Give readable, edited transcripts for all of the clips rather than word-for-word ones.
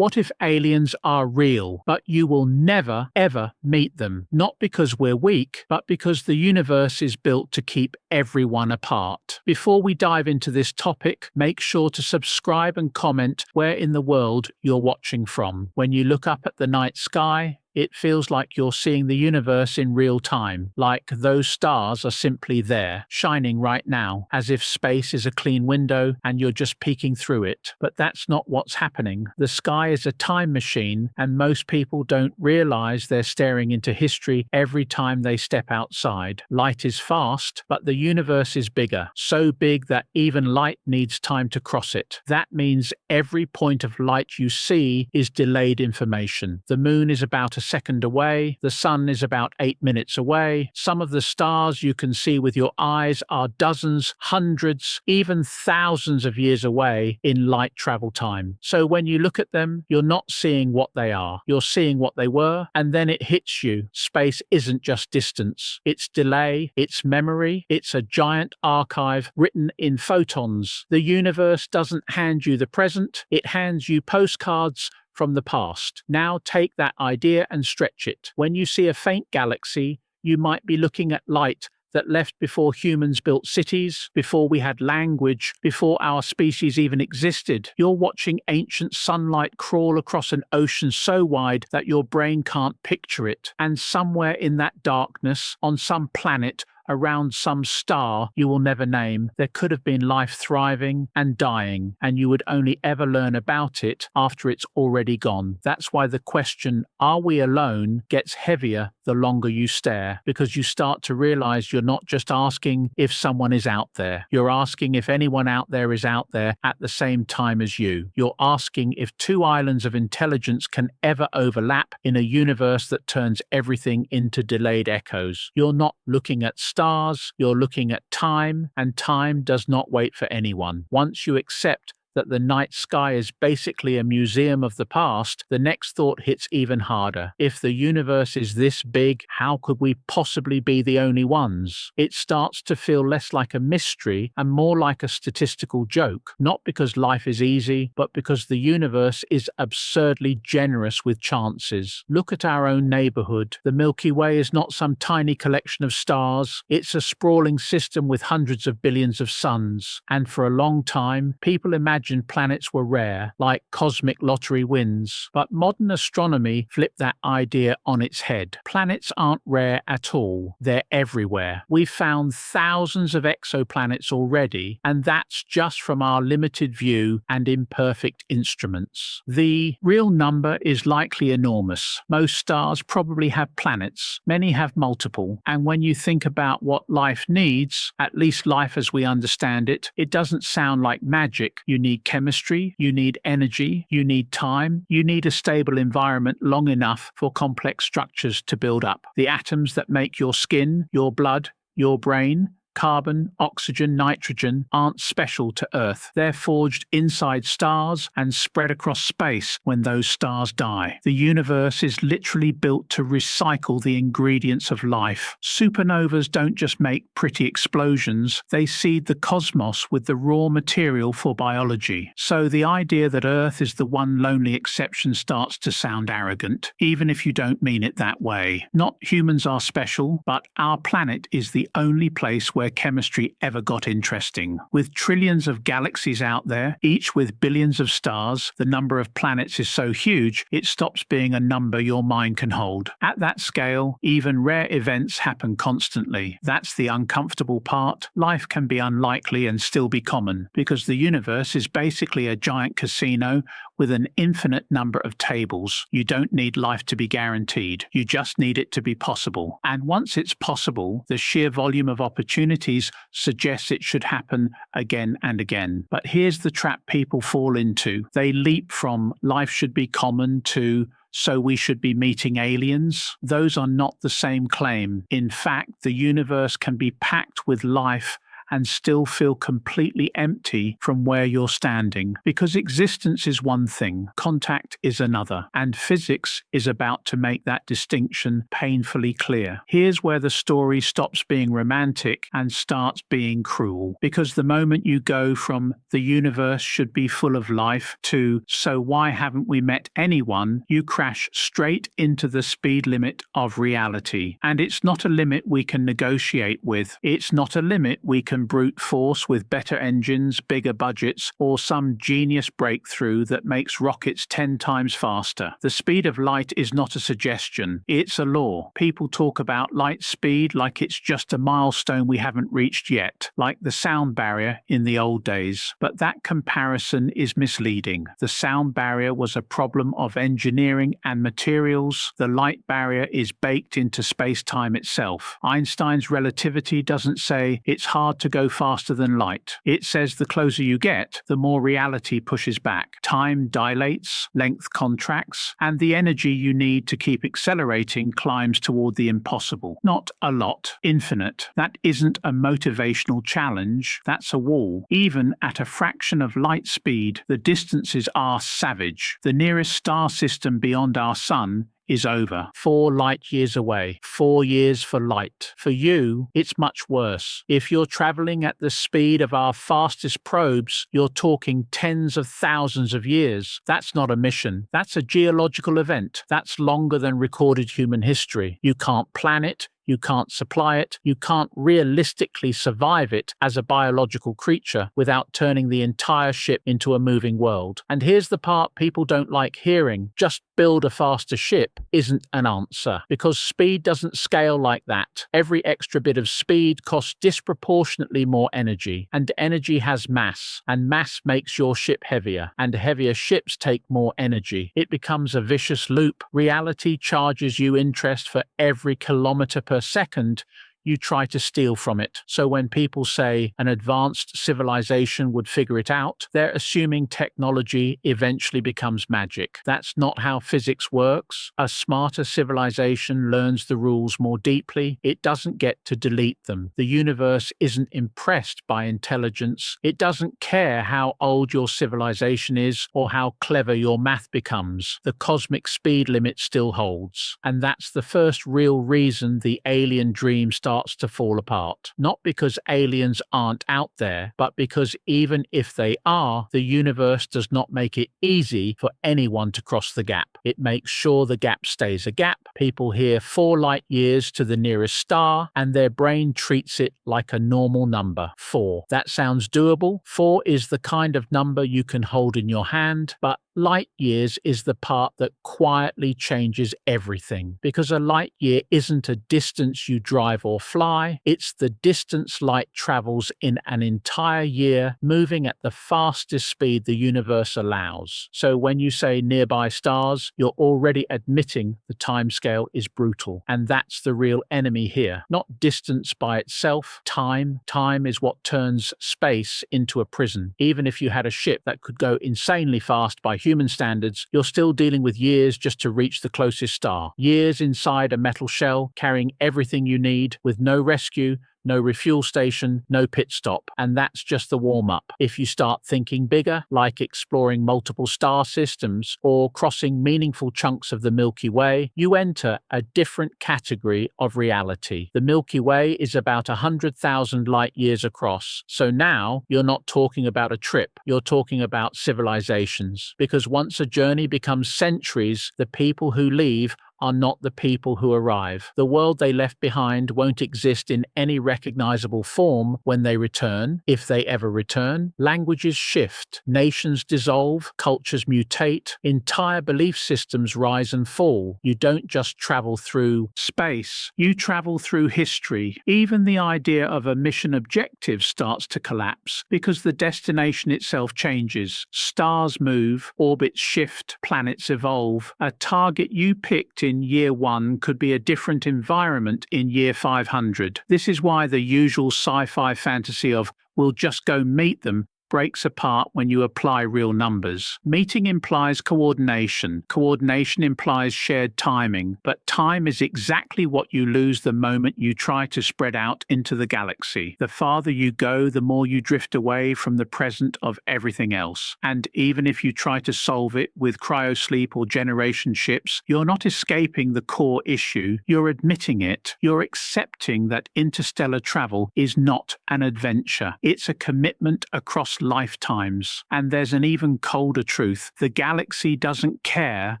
What if aliens are real, but you will never, ever meet them? Not because we're weak, but because the universe is built to keep everyone apart. Before we dive into this topic, make sure to subscribe and comment where in the world you're watching from. When you look up at the night sky, it feels like you're seeing the universe in real time, like those stars are simply there, shining right now, as if space is a clean window and you're just peeking through it. But that's not what's happening. The sky is a time machine, and most people don't realize they're staring into history every time they step outside. Light is fast, but the universe is bigger, so big that even light needs time to cross it. That means every point of light you see is delayed information. The moon is about a second away, the sun is about 8 minutes away. Some of the stars you can see with your eyes are dozens, hundreds, even thousands of years away in light travel time. So when you look at them, you're not seeing what they are, you're seeing what they were, and then it hits you. Space isn't just distance, it's delay, it's memory, it's a giant archive written in photons. The universe doesn't hand you the present, it hands you postcards from the past. Now take that idea and stretch it. When you see a faint galaxy, you might be looking at light that left before humans built cities, before we had language, before our species even existed. You're watching ancient sunlight crawl across an ocean so wide that your brain can't picture it. And somewhere in that darkness, on some planet, around some star you will never name, there could have been life thriving and dying, and you would only ever learn about it after it's already gone. That's why the question, are we alone, gets heavier the longer you stare, because you start to realize you're not just asking if someone is out there. You're asking if anyone out there is out there at the same time as you. You're asking if two islands of intelligence can ever overlap in a universe that turns everything into delayed echoes. You're not looking at stars, you're looking at time, and time does not wait for anyone. Once you accept that the night sky is basically a museum of the past, the next thought hits even harder. If the universe is this big, how could we possibly be the only ones? It starts to feel less like a mystery and more like a statistical joke, not because life is easy, but because the universe is absurdly generous with chances. Look at our own neighborhood. The Milky Way is not some tiny collection of stars. It's a sprawling system with hundreds of billions of suns. And for a long time, people imagined planets were rare, like cosmic lottery wins. But modern astronomy flipped that idea on its head. Planets aren't rare at all. They're everywhere. We've found thousands of exoplanets already, and that's just from our limited view and imperfect instruments. The real number is likely enormous. Most stars probably have planets. Many have multiple. And when you think about what life needs, at least life as we understand it, it doesn't sound like magic. You need chemistry, you need energy, you need time, you need a stable environment long enough for complex structures to build up. The atoms that make your skin, your blood, your brain, carbon, oxygen, nitrogen aren't special to Earth. They're forged inside stars and spread across space when those stars die. The universe is literally built to recycle the ingredients of life. Supernovas don't just make pretty explosions, they seed the cosmos with the raw material for biology. So the idea that Earth is the one lonely exception starts to sound arrogant, even if you don't mean it that way. Not humans are special, but our planet is the only place where chemistry ever got interesting. With trillions of galaxies out there, each with billions of stars, the number of planets is so huge, it stops being a number your mind can hold. At that scale, even rare events happen constantly. That's the uncomfortable part. Life can be unlikely and still be common, because the universe is basically a giant casino with an infinite number of tables. You don't need life to be guaranteed. You just need it to be possible. And once it's possible, the sheer volume of opportunities suggests it should happen again and again. But here's the trap people fall into. They leap from life should be common to so we should be meeting aliens. Those are not the same claim. In fact, the universe can be packed with life and still feel completely empty from where you're standing. Because existence is one thing, contact is another, and physics is about to make that distinction painfully clear. Here's where the story stops being romantic and starts being cruel. Because the moment you go from "the universe should be full of life" to "so why haven't we met anyone," you crash straight into the speed limit of reality. And it's not a limit we can negotiate with. It's not a limit we can brute force with better engines, bigger budgets, or some genius breakthrough that makes rockets 10 times faster. The speed of light is not a suggestion. It's a law. People talk about light speed like it's just a milestone we haven't reached yet, like the sound barrier in the old days. But that comparison is misleading. The sound barrier was a problem of engineering and materials. The light barrier is baked into space-time itself. Einstein's relativity doesn't say it's hard to go faster than light. It says the closer you get, the more reality pushes back. Time dilates, length contracts, and the energy you need to keep accelerating climbs toward the impossible. Not a lot, infinite. That isn't a motivational challenge, that's a wall. Even at a fraction of light speed, the distances are savage. The nearest star system beyond our sun is over. 4 light years away. 4 years for light. For you, it's much worse. If you're traveling at the speed of our fastest probes, you're talking tens of thousands of years. That's not a mission. That's a geological event. That's longer than recorded human history. You can't plan it. You can't supply it. You can't realistically survive it as a biological creature without turning the entire ship into a moving world. And here's the part people don't like hearing. Just build a faster ship isn't an answer, because speed doesn't scale like that. Every extra bit of speed costs disproportionately more energy, and energy has mass, and mass makes your ship heavier, and heavier ships take more energy. It becomes a vicious loop. Reality charges you interest for every kilometer per second you try to steal from it. So when people say an advanced civilization would figure it out, they're assuming technology eventually becomes magic. That's not how physics works. A smarter civilization learns the rules more deeply. It doesn't get to delete them. The universe isn't impressed by intelligence. It doesn't care how old your civilization is or how clever your math becomes. The cosmic speed limit still holds. And that's the first real reason the alien dream starts to fall apart. Not because aliens aren't out there, but because even if they are, the universe does not make it easy for anyone to cross the gap. It makes sure the gap stays a gap. People hear 4 light years to the nearest star, and their brain treats it like a normal number, 4. That sounds doable. 4 is the kind of number you can hold in your hand, but light years is the part that quietly changes everything, because a light year isn't a distance you drive or fly, it's the distance light travels in an entire year, moving at the fastest speed the universe allows. So when you say nearby stars, you're already admitting the timescale is brutal, and that's the real enemy here. Not distance by itself, time. Time is what turns space into a prison. Even if you had a ship that could go insanely fast by human standards, you're still dealing with years just to reach the closest star. Years inside a metal shell, carrying everything you need, with no rescue, no refuel station, no pit stop. And that's just the warm-up. If you start thinking bigger, like exploring multiple star systems or crossing meaningful chunks of the Milky Way, you enter a different category of reality. The Milky Way is about 100,000 light years across. So now you're not talking about a trip, you're talking about civilizations. Because once a journey becomes centuries, the people who leave are not the people who arrive. The world they left behind won't exist in any recognizable form when they return, if they ever return. Languages shift, nations dissolve, cultures mutate, entire belief systems rise and fall. You don't just travel through space, you travel through history. Even the idea of a mission objective starts to collapse because the destination itself changes. Stars move, orbits shift, planets evolve. A target you picked in year 1 could be a different environment in year 500. This is why the usual sci-fi fantasy of "we'll just go meet them" breaks apart when you apply real numbers. Meeting implies coordination. Coordination implies shared timing, but time is exactly what you lose the moment you try to spread out into the galaxy. The farther you go, the more you drift away from the present of everything else. And even if you try to solve it with cryosleep or generation ships, you're not escaping the core issue, you're admitting it. You're accepting that interstellar travel is not an adventure. It's a commitment across lifetimes. And there's an even colder truth. The galaxy doesn't care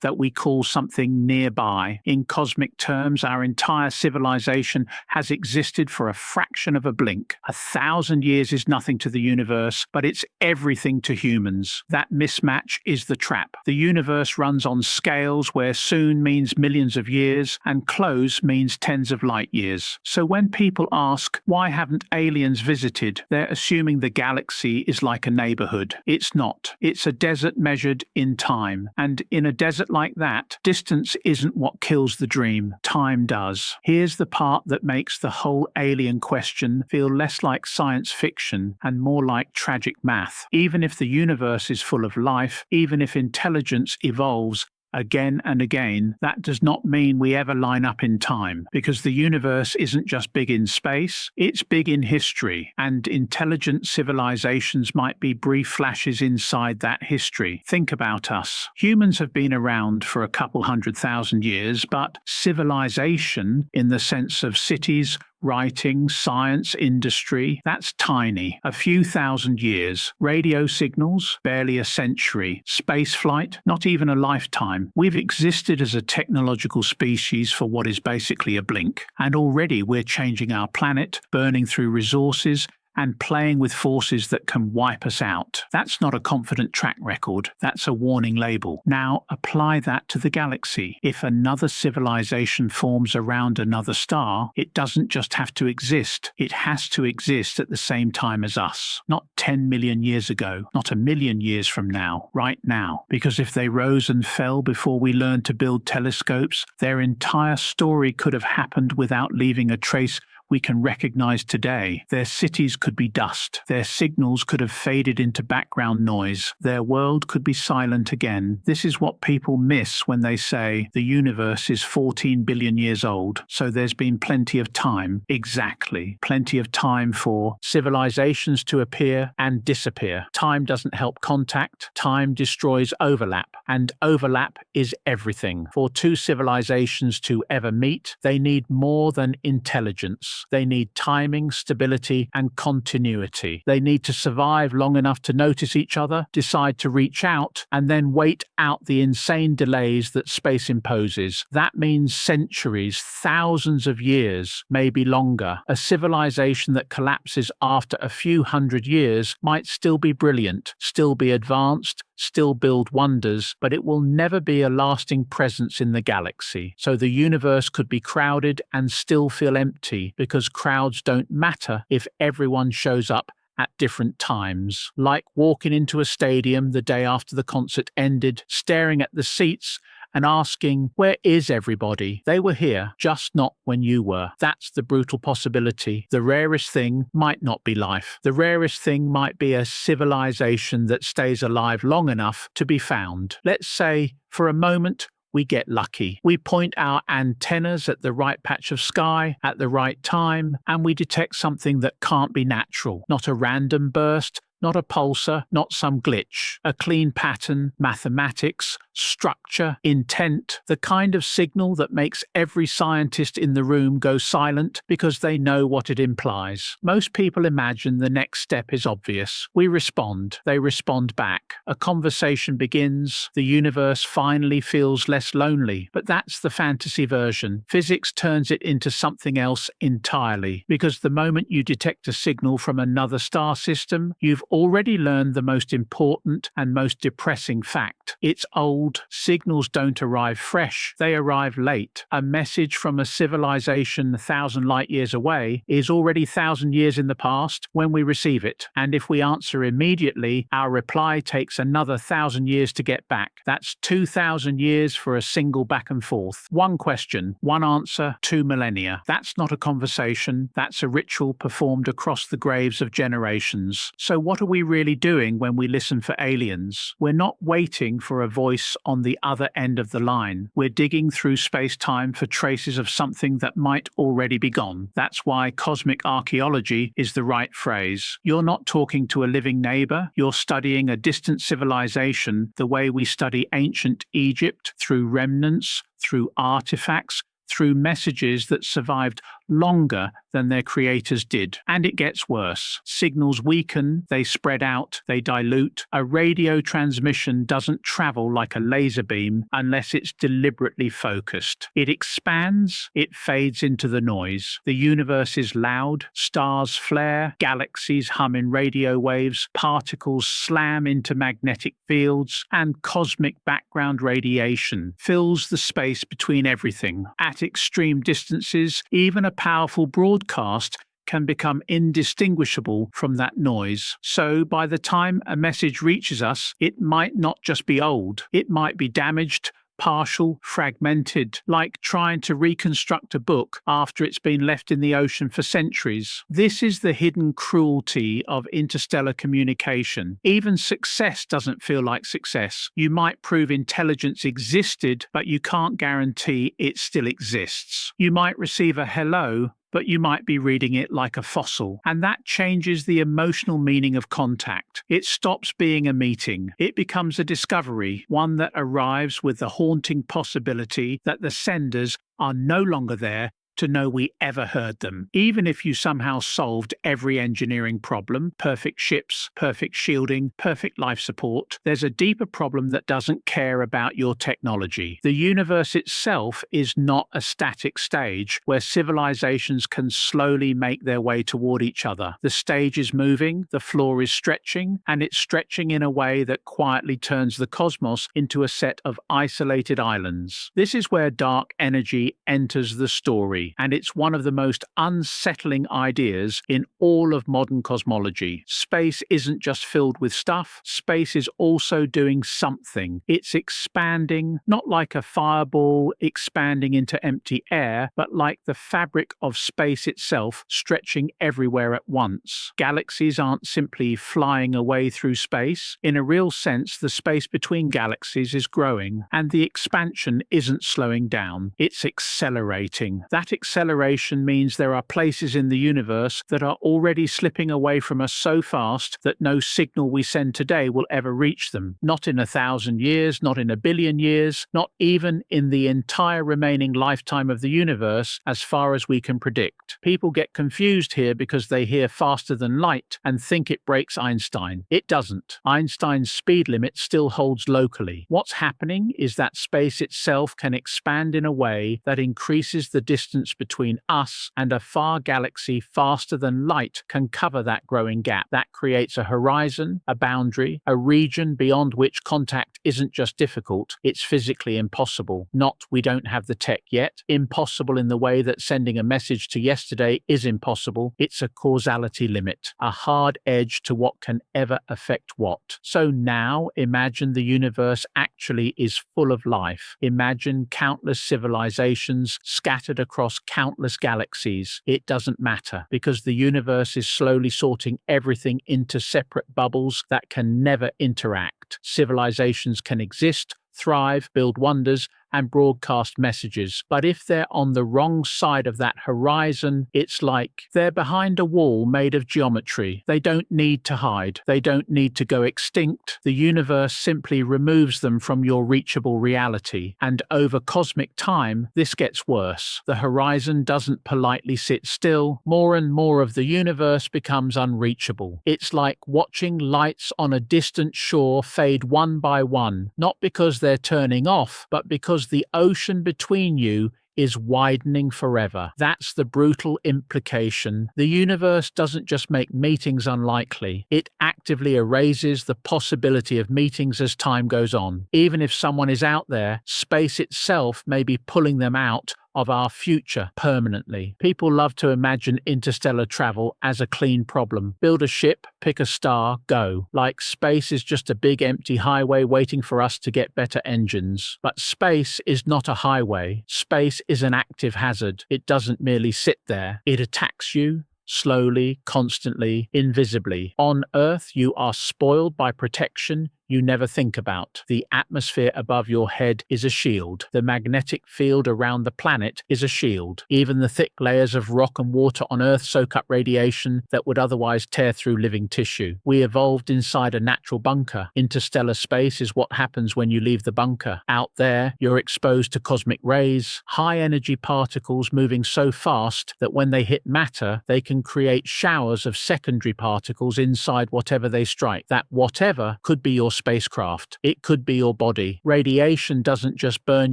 that we call something nearby. In cosmic terms, our entire civilization has existed for a fraction of a blink. 1,000 years is nothing to the universe, but it's everything to humans. That mismatch is the trap. The universe runs on scales where soon means millions of years and close means tens of light years. So when people ask, why haven't aliens visited? They're assuming the galaxy is like a neighborhood. It's not. It's a desert measured in time. And in a desert like that, distance isn't what kills the dream. Time does. Here's the part that makes the whole alien question feel less like science fiction and more like tragic math. Even if the universe is full of life, even if intelligence evolves again and again, that does not mean we ever line up in time, because the universe isn't just big in space, it's big in history, and intelligent civilizations might be brief flashes inside that history. Think about us. Humans have been around for a couple 100,000 years, but civilization, in the sense of cities, writing, science, industry, that's tiny. A few thousand years. Radio signals, barely a century. Spaceflight, not even a lifetime. We've existed as a technological species for what is basically a blink. And already we're changing our planet, burning through resources, and playing with forces that can wipe us out. That's not a confident track record, that's a warning label. Now apply that to the galaxy. If another civilization forms around another star, it doesn't just have to exist, it has to exist at the same time as us. Not 10 million years ago, not 1,000,000 years from now, right now. Because if they rose and fell before we learned to build telescopes, their entire story could have happened without leaving a trace we can recognize today. Their cities could be dust. Their signals could have faded into background noise. Their world could be silent again. This is what people miss when they say the universe is 14 billion years old, so there's been plenty of time. Exactly. Plenty of time for civilizations to appear and disappear. Time doesn't help contact. Time destroys overlap. And overlap is everything. For two civilizations to ever meet, they need more than intelligence. They need timing, stability, and continuity. They need to survive long enough to notice each other, decide to reach out, and then wait out the insane delays that space imposes. That means centuries, thousands of years, maybe longer. A civilization that collapses after a few hundred years might still be brilliant, still be advanced, still build wonders, but it will never be a lasting presence in the galaxy. So the universe could be crowded and still feel empty, because crowds don't matter if everyone shows up at different times. Like walking into a stadium the day after the concert ended, staring at the seats and asking, where is everybody? They were here, just not when you were. That's the brutal possibility. The rarest thing might not be life. The rarest thing might be a civilization that stays alive long enough to be found. Let's say, for a moment, we get lucky. We point our antennas at the right patch of sky at the right time, and we detect something that can't be natural. Not a random burst, not a pulsar, not some glitch. A clean pattern, mathematics, structure, intent, the kind of signal that makes every scientist in the room go silent because they know what it implies. Most people imagine the next step is obvious. We respond. They respond back. A conversation begins. The universe finally feels less lonely. But that's the fantasy version. Physics turns it into something else entirely. Because the moment you detect a signal from another star system, you've already learned the most important and most depressing fact. It's old old. Signals don't arrive fresh, they arrive late. A message from a civilization 1,000 light years away is already 1,000 years in the past when we receive it. And if we answer immediately, our reply takes another 1,000 years to get back. That's 2,000 years for a single back and forth. One question, one answer, 2 millennia. That's not a conversation, that's a ritual performed across the graves of generations. So what are we really doing when we listen for aliens? We're not waiting for a voice on the other end of the line. We're digging through space-time for traces of something that might already be gone. That's why cosmic archaeology is the right phrase. You're not talking to a living neighbor, you're studying a distant civilization the way we study ancient Egypt, through remnants, through artifacts, through messages that survived longer than their creators did. And it gets worse. Signals weaken, they spread out, they dilute. A radio transmission doesn't travel like a laser beam unless it's deliberately focused. It expands, it fades into the noise. The universe is loud, stars flare, galaxies hum in radio waves, particles slam into magnetic fields, and cosmic background radiation fills the space between everything. At extreme distances, even a powerful broadcast can become indistinguishable from that noise. So by the time a message reaches us, it might not just be old, it might be damaged, partial, fragmented, like trying to reconstruct a book after it's been left in the ocean for centuries. This is the hidden cruelty of interstellar communication. Even success doesn't feel like success. You might prove intelligence existed, but you can't guarantee it still exists. You might receive a hello, but you might be reading it like a fossil. And that changes the emotional meaning of contact. It stops being a meeting. It becomes a discovery, one that arrives with the haunting possibility that the senders are no longer there to know we ever heard them. Even if you somehow solved every engineering problem, perfect ships, perfect shielding, perfect life support, there's a deeper problem that doesn't care about your technology. The universe itself is not a static stage where civilizations can slowly make their way toward each other. The stage is moving, the floor is stretching, and it's stretching in a way that quietly turns the cosmos into a set of isolated islands. This is where dark energy enters the story, and it's one of the most unsettling ideas in all of modern cosmology. Space isn't just filled with stuff, space is also doing something. It's expanding, not like a fireball expanding into empty air, but like the fabric of space itself stretching everywhere at once. Galaxies aren't simply flying away through space. In a real sense, the space between galaxies is growing, and the expansion isn't slowing down. It's accelerating. That acceleration means there are places in the universe that are already slipping away from us so fast that no signal we send today will ever reach them. Not in 1,000 years, not in 1 billion years, not even in the entire remaining lifetime of the universe as far as we can predict. People get confused here because they hear faster than light and think it breaks Einstein. It doesn't. Einstein's speed limit still holds locally. What's happening is that space itself can expand in a way that increases the distance between us and a far galaxy faster than light can cover that growing gap. That creates a horizon, a boundary, a region beyond which contact isn't just difficult, it's physically impossible. Not we don't have the tech yet. Impossible in the way that sending a message to yesterday is impossible. It's a causality limit, a hard edge to what can ever affect what. So now imagine the universe actually is full of life. Imagine countless civilizations scattered across countless galaxies. It doesn't matter because the universe is slowly sorting everything into separate bubbles that can never interact. Civilizations can exist, thrive, build wonders, and broadcast messages. But if they're on the wrong side of that horizon, it's like they're behind a wall made of geometry. They don't need to hide. They don't need to go extinct. The universe simply removes them from your reachable reality. And over cosmic time, this gets worse. The horizon doesn't politely sit still. More and more of the universe becomes unreachable. It's like watching lights on a distant shore fade one by one, not because they're turning off, but because the ocean between you is widening forever. That's the brutal implication. The universe doesn't just make meetings unlikely, it actively erases the possibility of meetings as time goes on. Even if someone is out there, space itself may be pulling them out of our future permanently. People love to imagine interstellar travel as a clean problem. Build a ship, pick a star, go. Like space is just a big empty highway waiting for us to get better engines. But space is not a highway. Space is an active hazard. It doesn't merely sit there. It attacks you. Slowly, constantly, invisibly. On Earth, you are spoiled by protection you never think about. The atmosphere above your head is a shield. The magnetic field around the planet is a shield. Even the thick layers of rock and water on Earth soak up radiation that would otherwise tear through living tissue. We evolved inside a natural bunker. Interstellar space is what happens when you leave the bunker. Out there, you're exposed to cosmic rays, high-energy particles moving so fast that when they hit matter, they can create showers of secondary particles inside whatever they strike. That whatever could be your spacecraft. It could be your body. Radiation doesn't just burn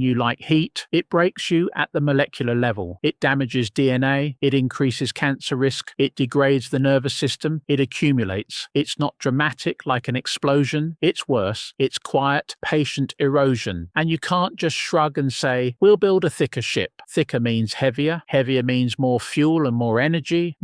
you like heat, it breaks you at the molecular level. It damages DNA, it increases cancer risk, it degrades the nervous system, it accumulates. It's not dramatic like an explosion, it's worse. It's quiet, patient erosion. And you can't just shrug and say, we'll build a thicker ship. Thicker means heavier, heavier means more fuel and more energy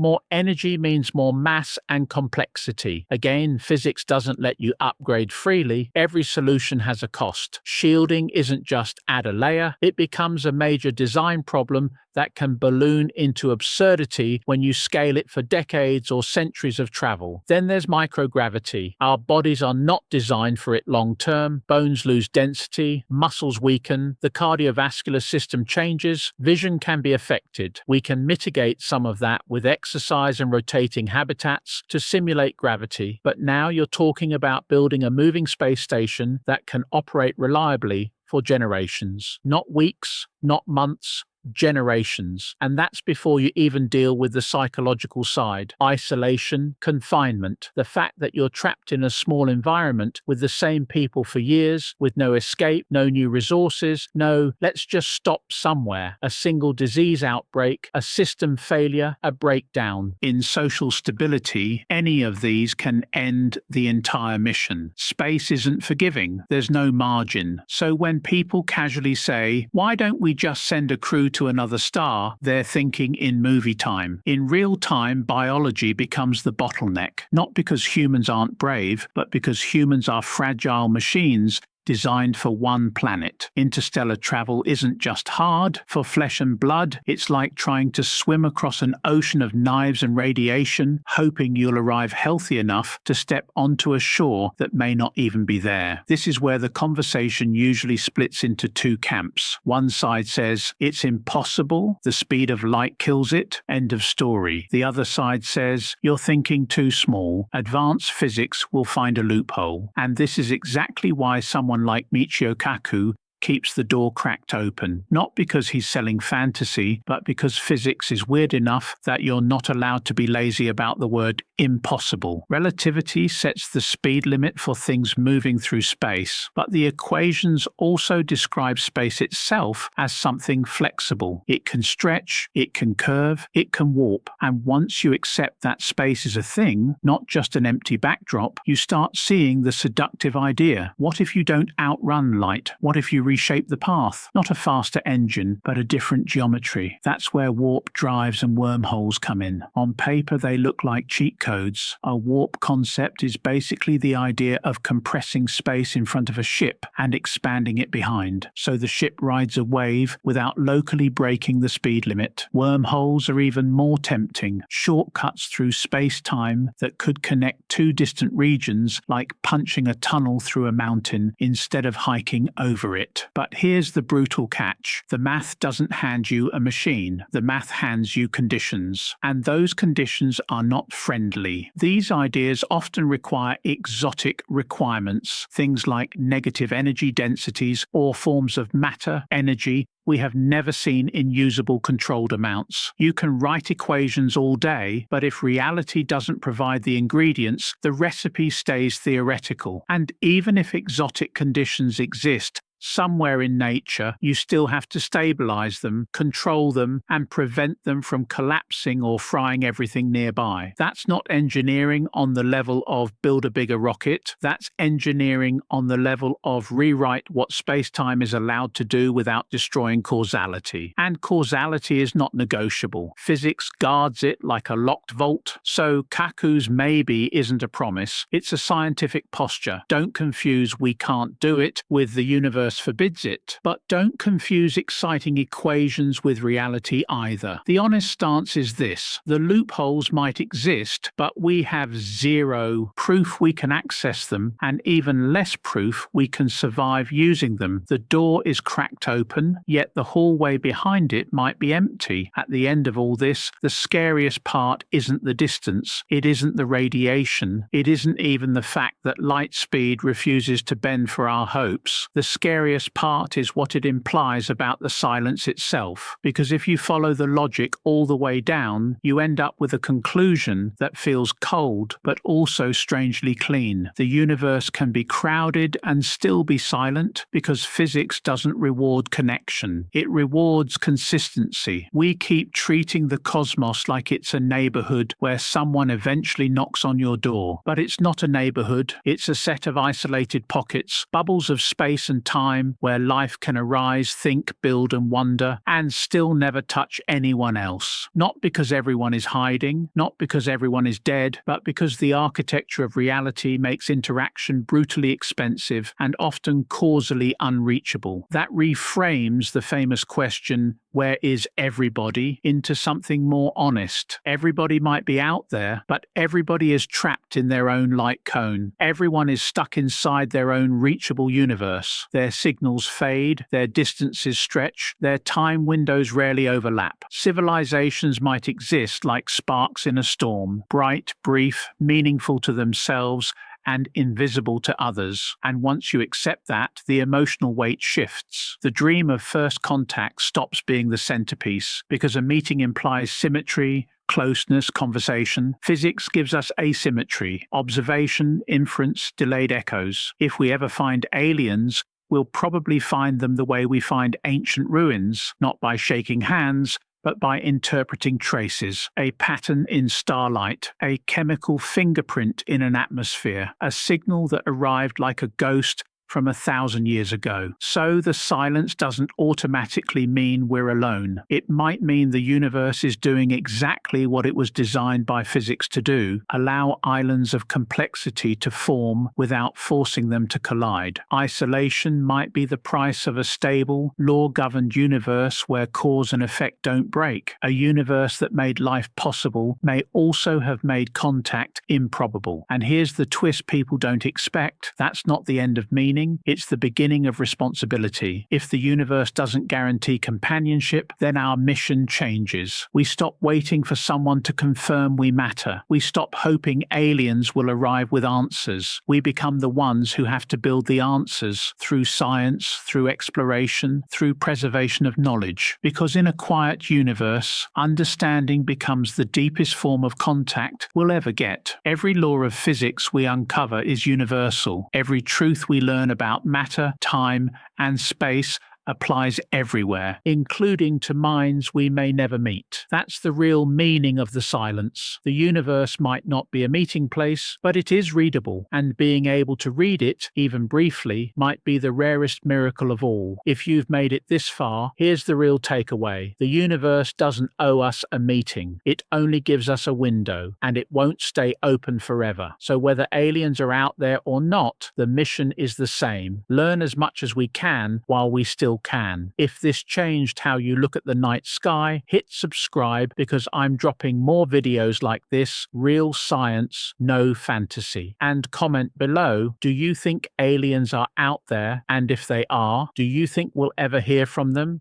means more mass and complexity. Again, physics doesn't let you upgrade freely. Every solution has a cost. Shielding isn't just add a layer, it becomes a major design problem that can balloon into absurdity when you scale it for decades or centuries of travel. Then there's microgravity. Our bodies are not designed for it long term. Bones lose density, muscles weaken, the cardiovascular system changes, vision can be affected. We can mitigate some of that with exercise and rotating habitats to simulate gravity. But now you're talking about building a moving space station that can operate reliably for generations. Not weeks, not months, generations. And that's before you even deal with the psychological side. Isolation, confinement, the fact that you're trapped in a small environment with the same people for years, with no escape, no new resources, no let's just stop somewhere, a single disease outbreak, a system failure, a breakdown. In social stability, any of these can end the entire mission. Space isn't forgiving. There's no margin. So when people casually say, why don't we just send a crew to another star, they're thinking in movie time. In real time, biology becomes the bottleneck, not because humans aren't brave, but because humans are fragile machines designed for one planet. Interstellar travel isn't just hard for flesh and blood, it's like trying to swim across an ocean of knives and radiation, hoping you'll arrive healthy enough to step onto a shore that may not even be there. This is where the conversation usually splits into two camps. One side says, it's impossible, the speed of light kills it, end of story. The other side says, you're thinking too small, advanced physics will find a loophole. And this is exactly why someone like Michio Kaku keeps the door cracked open, not because he's selling fantasy, but because physics is weird enough that you're not allowed to be lazy about the word impossible. Relativity sets the speed limit for things moving through space, but the equations also describe space itself as something flexible. It can stretch, it can curve, it can warp, and once you accept that space is a thing, not just an empty backdrop, you start seeing the seductive idea. What if you don't outrun light? What if you reshape the path? Not a faster engine, but a different geometry. That's where warp drives and wormholes come in. On paper, they look like cheat codes. A warp concept is basically the idea of compressing space in front of a ship and expanding it behind, so the ship rides a wave without locally breaking the speed limit. Wormholes are even more tempting, shortcuts through space-time that could connect two distant regions, like punching a tunnel through a mountain instead of hiking over it. But here's the brutal catch. The math doesn't hand you a machine. The math hands you conditions. And those conditions are not friendly. These ideas often require exotic requirements, things like negative energy densities or forms of matter, energy, we have never seen in usable controlled amounts. You can write equations all day, but if reality doesn't provide the ingredients, the recipe stays theoretical. And even if exotic conditions exist, Somewhere in nature, you still have to stabilize them, control them, and prevent them from collapsing or frying everything nearby. That's not engineering on the level of build a bigger rocket. That's engineering on the level of rewrite what space-time is allowed to do without destroying causality. And causality is not negotiable. Physics guards it like a locked vault. So Kaku's maybe isn't a promise. It's a scientific posture. Don't confuse "we can't do it" with "the universe forbids it." But don't confuse exciting equations with reality either. The honest stance is this: the loopholes might exist, but we have zero proof we can access them, and even less proof we can survive using them. The door is cracked open, yet the hallway behind it might be empty. At the end of all this, the scariest part isn't the distance, it isn't the radiation, it isn't even the fact that light speed refuses to bend for our hopes. The scariest part is what it implies about the silence itself, because if you follow the logic all the way down, you end up with a conclusion that feels cold but also strangely clean. The universe can be crowded and still be silent because physics doesn't reward connection. It rewards consistency. We keep treating the cosmos like it's a neighborhood where someone eventually knocks on your door. But it's not a neighborhood. It's a set of isolated pockets, bubbles of space and time where life can arise, think, build and wonder, and still never touch anyone else. Not because everyone is hiding, not because everyone is dead, but because the architecture of reality makes interaction brutally expensive and often causally unreachable. That reframes the famous question, "Where is everybody?" into something more honest. Everybody might be out there, but everybody is trapped in their own light cone. Everyone is stuck inside their own reachable universe. Their signals fade, their distances stretch, their time windows rarely overlap. Civilizations might exist like sparks in a storm, bright, brief, meaningful to themselves, and invisible to others. And once you accept that, the emotional weight shifts. The dream of first contact stops being the centerpiece, because a meeting implies symmetry, closeness, conversation. Physics gives us asymmetry, observation, inference, delayed echoes. If we ever find aliens, we'll probably find them the way we find ancient ruins, not by shaking hands, but by interpreting traces, a pattern in starlight, a chemical fingerprint in an atmosphere, a signal that arrived like a ghost from 1,000 years ago. So the silence doesn't automatically mean we're alone. It might mean the universe is doing exactly what it was designed by physics to do: allow islands of complexity to form without forcing them to collide. Isolation might be the price of a stable, law-governed universe where cause and effect don't break. A universe that made life possible may also have made contact improbable. And here's the twist people don't expect: that's not the end of meaning. It's the beginning of responsibility. If the universe doesn't guarantee companionship, then our mission changes. We stop waiting for someone to confirm we matter. We stop hoping aliens will arrive with answers. We become the ones who have to build the answers through science, through exploration, through preservation of knowledge. Because in a quiet universe, understanding becomes the deepest form of contact we'll ever get. Every law of physics we uncover is universal. Every truth we learn about matter, time, and space applies everywhere, including to minds we may never meet. That's the real meaning of the silence. The universe might not be a meeting place, but it is readable, and being able to read it, even briefly, might be the rarest miracle of all. If you've made it this far, here's the real takeaway. The universe doesn't owe us a meeting. It only gives us a window, and it won't stay open forever. So whether aliens are out there or not, the mission is the same. Learn as much as we can while we still can. If this changed how you look at the night sky, hit subscribe, because I'm dropping more videos like this, real science, no fantasy. And comment below, do you think aliens are out there? And if they are, do you think we'll ever hear from them?